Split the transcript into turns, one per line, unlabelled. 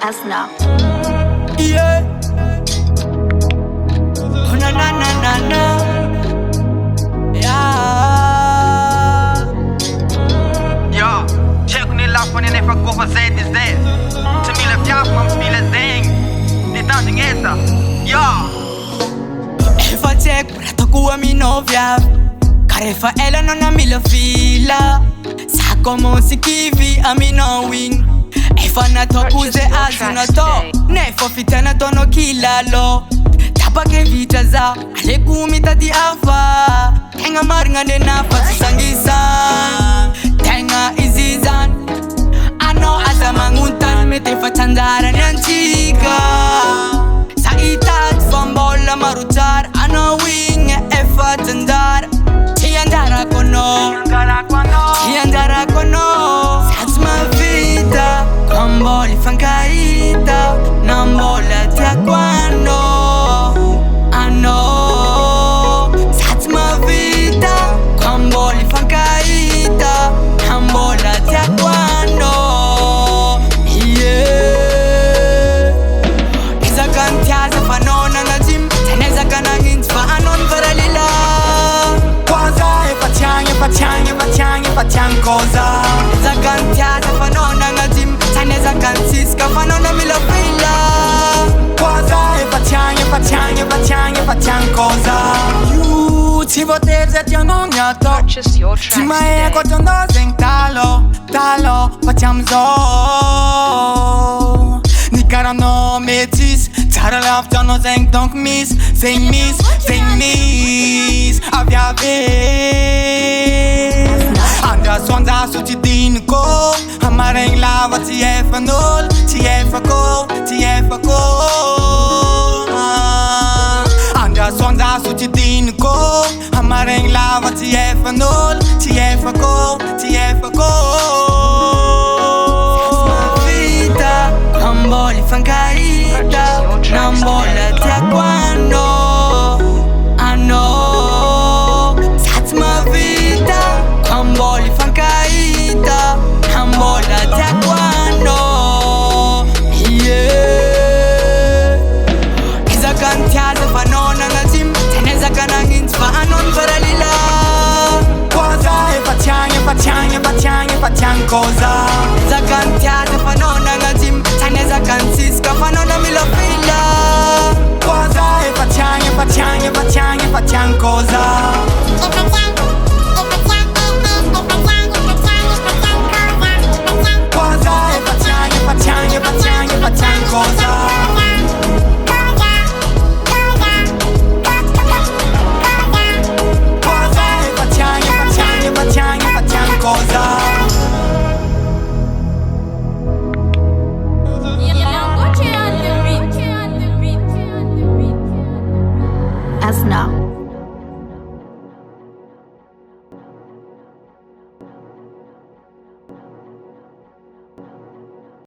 Asna.
Yeah. Oh, na na na na na. Yeah.
Ja, check ni lappen en even gå för sig till det. Till mina fjärran spelar zing. Det är någonting etta. Ja.
Efa check pra kuwa mi novia. Karefa ela nona mila fila. Sa como si kivi a mi knowing. Efa na to kuze azuna to. Nefo fitana to no kilalo. Tapa ke vita za ale kumita di afa. Tenga maringa de nafa sangisa. Tenga izizan. Ano asa manguntan mete fa tandara nyanchika. Sa itat fambola marutar. Ano wing efa tandara. Tiandara kono. Tiandara kono. That's my vida. Kwamboli fankaita. Nambola tia kwano. Ano. That's my vida. Kwamboli fankaita. Nambola tia kwano. Yeah. Iza kantiaza fanona na jim. Teneza kanangins fa anon varalila. Facciamo cosa Iza kantiaza fanona na jim. Teneza kansiska fanona mila fila.
Cosa e facciamo cosa. You ci poter se ti hanno ognato.
Purchase your tracks
Ti mai
today.
quando zeng talo facciamo zo. Ni karano metis. Tara lafta no zeng donk mis. Zeng mis Avia ves Andra sonda su ti dinko Amareng lava ti efanol Ti efako Andra sonda su ti dinko Amareng lava ti efanol Ti efako
Vita, Kwamboli fankaita. Nambola tia kwano. Ano. That's my vida. Kwamboli fankaita. Nambola tia kwano. Yeah. Iza kantiaza fanona na jim. Teneza kanangins fa anon varalila.
Cosa e facciamo cosa.
Iza kantiaza fanona na jim. Teneza kansiska fanona mila fila.
Cosa e facciamo cosa.